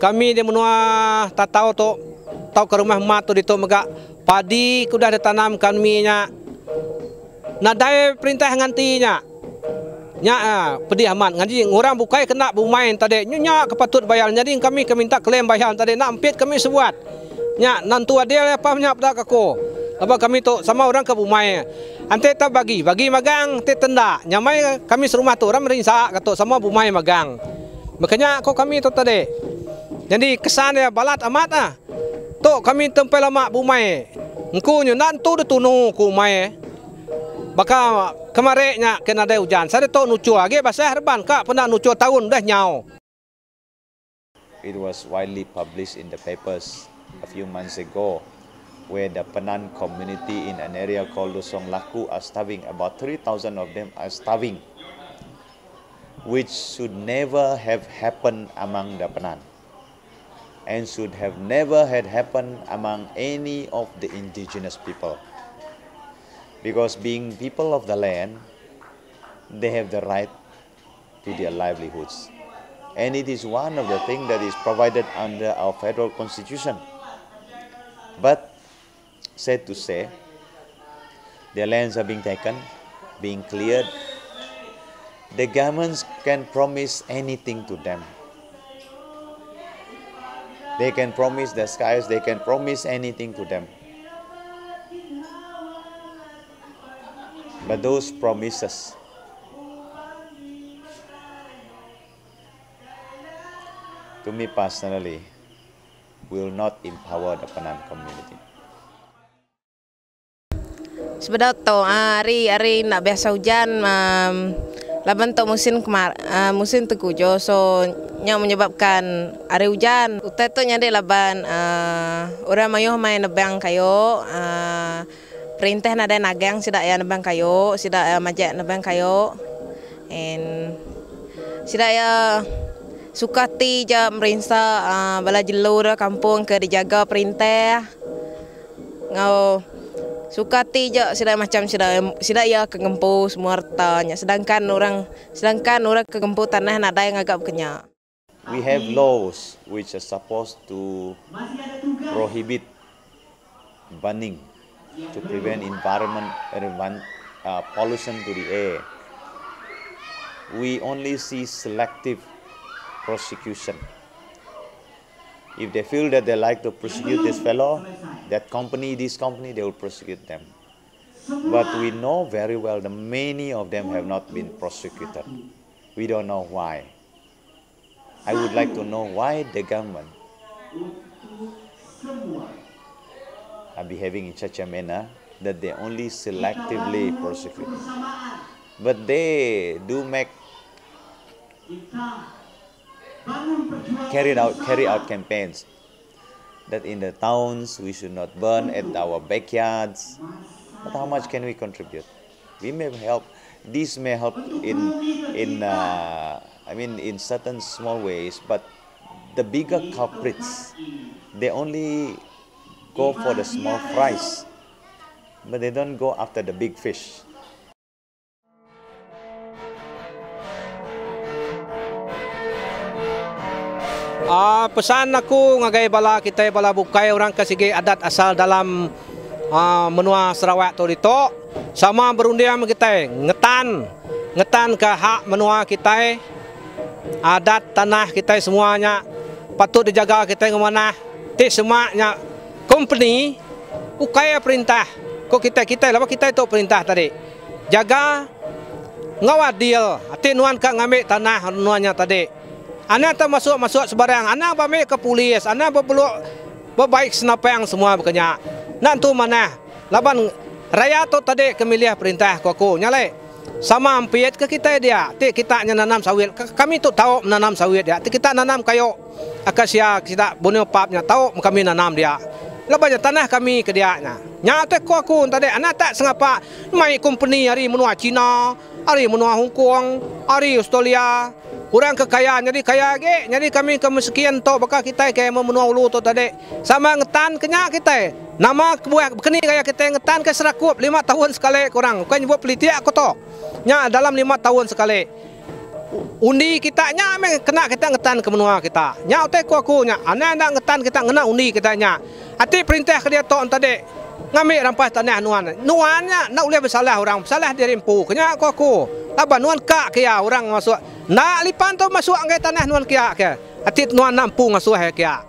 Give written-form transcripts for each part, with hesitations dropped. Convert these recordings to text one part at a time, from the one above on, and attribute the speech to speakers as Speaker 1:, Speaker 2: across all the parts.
Speaker 1: kami di menua tak tahu tu tahu ke rumah mak tu itu megak padi kuda ditanam kami nya nadai perintah ngantinya nya pedih amat ngaji orang bukai kena bumain tadi nya kepatut bayar jadi kami minta klaim bayar tadi nak empit kami sebuat nya nantu ada apa nya pada aku apa kami tu sama orang ke bumai ante tak bagi magang te tenda nyamai kami serumah tu orang merinsa kata sama bumai magang makanya kok kami tu tadi jadi kesan ya balat amat tu kami tempel lama bumai engku nyu nantu de tunu ku mai baka kemarenya kena ada hujan saya tu nucu lagi basah herban kak pernah nucu tahun dah nyau.
Speaker 2: It was widely published in the papers a few months ago where the Penan community in an area called Lusong Laku are starving. About 3,000 of them are starving, which should never have happened among the Penan and should have never had happened among any of the indigenous people. Because being people of the land, they have the right to their livelihoods. And it is one of the things that is provided under our federal constitution. But sad to say, their lands are being taken, being cleared. The governments can promise anything to them. They can promise the skies, they can promise anything to them. But those promises to me personally will not empower the Penan community.
Speaker 3: Sebenarnya tu hari nak biasa hujan laban tu musim tengkujuh so yang menyebabkan hari hujan utai tu nyade laban orang mayuh main nebang kayo perintah nada nagang sidak ya nebang kayo sidak majak nebang kayo and sidak ya sukati je merinsa bala jelur kampung ke dijaga perintah ngau sukati je sidak macam sidak ya kegempu semua hartanya sedangkan orang kegempu tanah nada yang agak berkenyak.
Speaker 2: We have laws which are supposed to prohibit burning to prevent pollution to the air. We only see selective prosecution. If they feel that they like to prosecute this fellow, this company, they will prosecute them. But we know very well that many of them have not been prosecuted. We don't know why. I would like to know why the government are behaving in such a manner that they only selectively prosecute. But they do carry out campaigns that in the towns we should not burn at our backyards. But how much can we contribute? We may help. This may help in certain small ways. But the bigger culprits, they only go for the small fries, but they don't go after the big fish.
Speaker 1: Pesan aku ngagai bala kita bala bukai orang kasige adat asal dalam menua Sarawak tu itu sama berundian kita ngetan ke hak menua kita adat tanah kita semuanya patut dijaga kita ke mana ti semuanya company ukaya perintah kok kita lah kita itu perintah tadi jaga ngawat deal ati nuan ka ngambil tanah nuannya tadi anak tak masuk sebarang anak pamit ke polis anak berbaik senapang semua berkenyak nak tu mana laban raya tu tadi kemilih perintah aku nyale sama ampit ke kita dia ti kita nanam sawit kami tu tahu menanam sawit dia ti kita nanam kayu akasia kita bonyo papnya tahu kami nanam dia labannya tanah kami ke dia nya tu aku tadi anak tak sengapa mai company hari menua Cina hari menua Hong Kong hari Australia orang kekayaan jadi kaya ge jadi kami kemeskian tu bakal kita kayak menua ulu tu tadi sama ngetan kenyak kita nama buah bekeni kayak kita ngetan ke serakup 5 tahun sekali kurang bukan buat pelitiak aku tu nya dalam 5 tahun sekali undi kita nya kena kita ngetan ke menua kita. Nya utai aku nya ana ndak ngetan kita ngena undi kita nya. Ati perintah ke dia tok tadi ngambil rampas tanah nuannya nak boleh bersalah orang bersalah dia rempu kenya aku apa nuan kak kia orang masuk nak lipan tu masuk ngai tanah nuan kia ke ati nuan nampu masuk he kia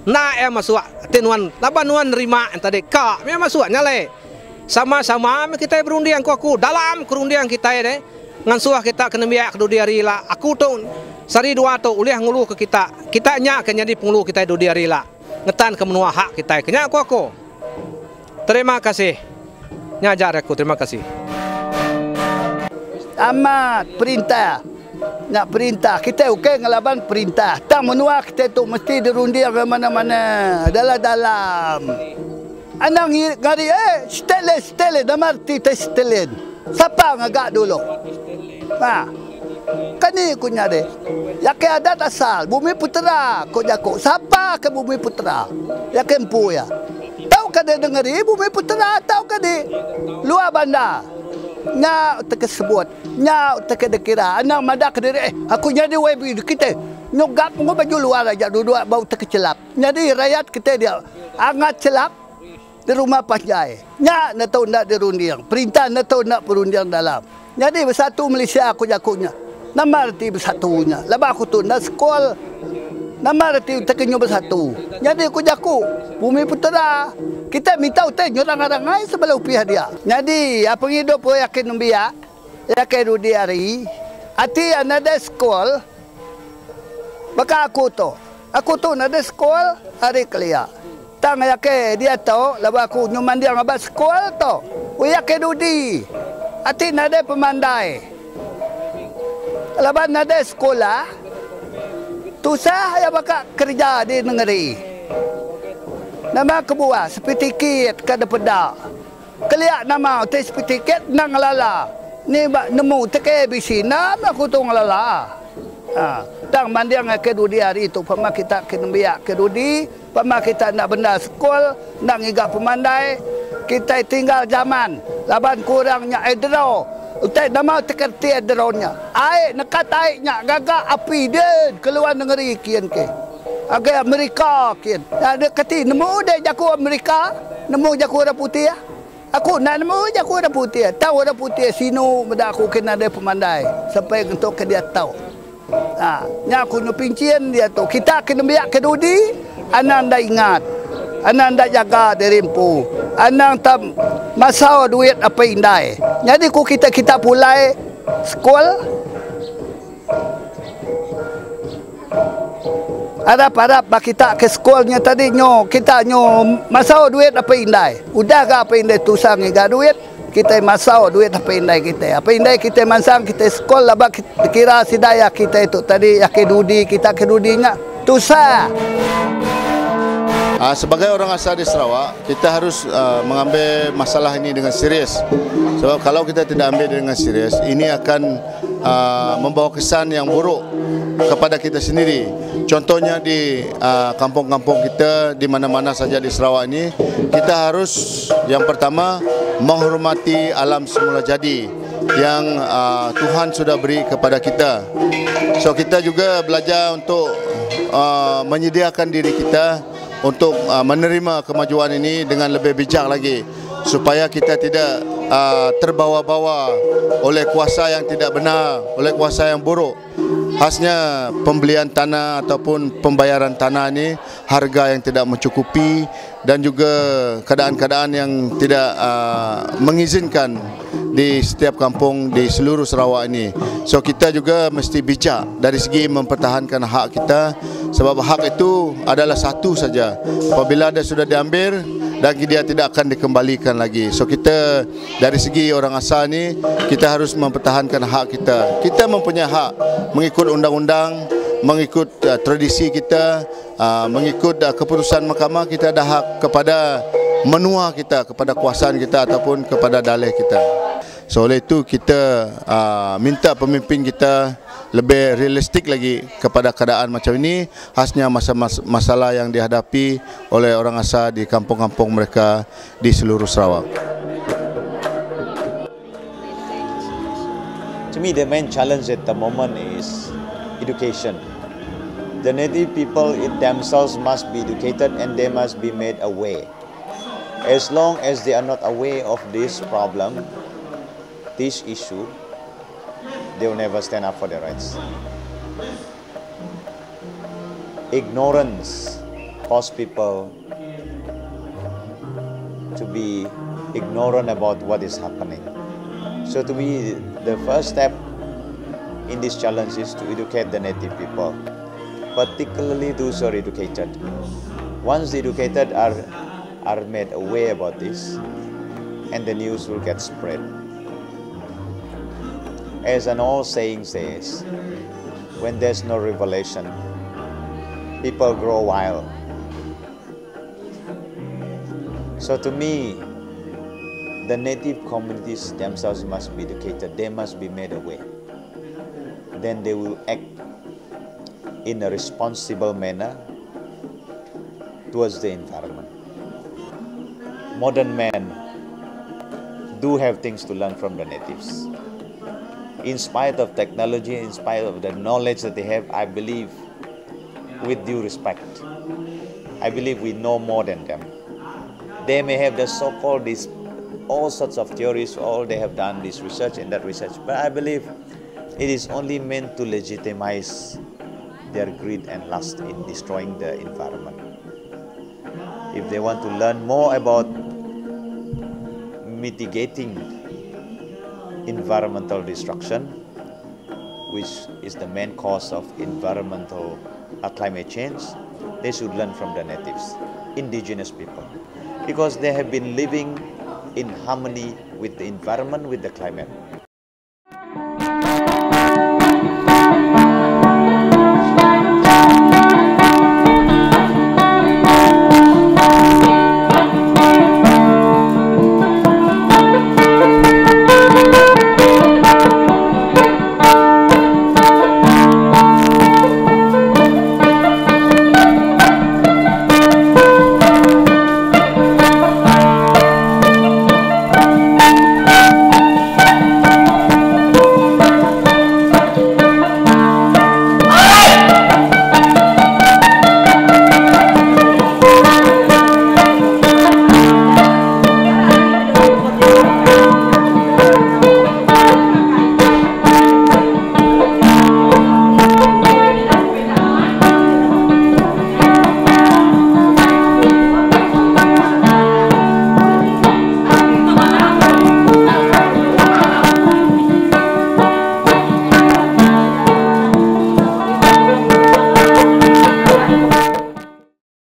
Speaker 1: nak masuk ati nuan apa nuan nerima tadi kak me masuk nyale sama-sama kita berundian aku dalam kerundian kita ini ngan suah kita kena biak kedu dia rila aku tu sari dua tu ulih ngulu ke kita nya ke jadi pengulu kita du dia rila ngetan ke menua hak kita kenya aku terima kasih. Ngajar aku, terima kasih.
Speaker 4: Amat perintah. Nak perintah. Kita okey ngelaban perintah. Tak menua kita tu mesti dirundi ke mana-mana. Dalam-dalam. Anang ngari setelin. Damarti te setelin. Siapa ngagak dulu? Ha. Kan ni aku nyari. Yake adat asal. Bumi Putera. Kau jago. Siapa ke Bumi Putera? Yake empu ya. Tahu kan dia dengari Bumi Putera, tahu kan dia luar bandar. Nyau terkesebut, nyau terkedekira. Anak madak diri, aku jadi WB kita. Nyogap ngau baju luar aja dua bau terkecelap. Jadi rakyat kita dia angat celap di rumah panjai. Nya nak tahu nak dirundiang. Perintah nak tahu nak perundiang dalam. Jadi bersatu Malaysia aku jakunya. Nama arti bersatunya. Lepas aku tu nak sekolah. Nama arti tekenyo bersatu. Jadi aku jaku Bumi Putera. Kita minta utai orang-orang sebelah upiah dia. Jadi apa hidup pun yakin numbiak. Yakin rudi hari. Ati another sekolah. Maka aku tu ada sekolah hari kelia. Tang yakin dia tahu. Lepas aku nyuman dia ngabat sekolah tu. Yakin rudi. Ati nada pemandai. Lepas nada sekolah. Tu saya bakal kerja di negeri. Nama kebuah sepitikit kada pedak. Keliak nama te sepitikit nang lala. Ni bak nemu teke bisi nama aku tu ngalala. Ha, tang mandiang ke dudi hari itu pama kita kena biak ke dudi, pama kita nak benda sekolah, nak ngigak pemandai, kita tinggal zaman. Laban kurangnya edro. Utai nama tekerti adronya. Air nekat airnya gagak api dia keluar negeri kian ke. Agak Amerika kian. Ada kati nemu dia jaku Amerika, nemu jaku orang putih ya. Aku nak nemu jaku orang putih. Tahu orang putih sino benda aku kena ada pemandai sampai untuk ke dia tahu. Ha, nya aku nupincin dia tu. Kita kena biak ke dudi, anak anda ingat. Anak anda jaga dari rempu. Anak tak masau duit apa indai. Jadi ku kita pulai sekolah. Harap bak kita ke sekolahnya tadi kita masau duit apa indai. Udah ke apa indai tusang ga duit. Kita masau duit apa indai kita. Apa indai kita mansang kita sekolah bak kira sidaya kita itu tadi yake dudi kita ke dudinya tusa.
Speaker 5: Sebagai orang asal di Sarawak, kita harus mengambil masalah ini dengan serius. Sebab kalau kita tidak ambil dengan serius, ini akan membawa kesan yang buruk kepada kita sendiri. Contohnya di kampung-kampung kita, di mana-mana saja di Sarawak ini, kita harus yang pertama menghormati alam semula jadi yang Tuhan sudah beri kepada kita. So kita juga belajar untuk menyediakan diri kita untuk menerima kemajuan ini dengan lebih bijak lagi supaya kita tidak terbawa-bawa oleh kuasa yang tidak benar, oleh kuasa yang buruk. Khasnya pembelian tanah ataupun pembayaran tanah ini harga yang tidak mencukupi dan juga keadaan-keadaan yang tidak mengizinkan di setiap kampung di seluruh Sarawak ini. So kita juga mesti bijak dari segi mempertahankan hak kita sebab hak itu adalah satu saja. Apabila dia sudah diambil dan dia tidak akan dikembalikan lagi. So kita dari segi orang asal ni kita harus mempertahankan hak kita. Kita mempunyai hak mengikut undang-undang, mengikut tradisi kita, mengikut keputusan mahkamah. Kita ada hak kepada menua kita, kepada kuasaan kita ataupun kepada dalih kita. So oleh itu kita minta pemimpin kita lebih realistik lagi kepada keadaan macam ini, khasnya masalah yang dihadapi oleh orang asal di kampung-kampung mereka di seluruh Sarawak.
Speaker 2: me, the main challenge at the moment is education. The native people themselves must be educated and they must be made aware. As long as they are not aware of this problem, this issue, they will never stand up for their rights. Ignorance causes people to be ignorant about what is happening. So to me, the first step in this challenge is to educate the native people, particularly those who are educated. Once the educated are made aware about this, and the news will get spread. As an old saying says, when there's no revelation, people grow wild. So to me, the native communities themselves must be educated, they must be made aware. Then they will act in a responsible manner towards the environment. Modern men do have things to learn from the natives. In spite of technology, in spite of the knowledge that they have, I believe, with due respect, I believe we know more than them. They may have the so-called all sorts of theories, all they have done this research and that research, but I believe it is only meant to legitimize their greed and lust in destroying the environment. If they want to learn more about mitigating environmental destruction, which is the main cause of environmental climate change, they should learn from the natives, indigenous people, because they have been living in harmony with the environment, with the climate.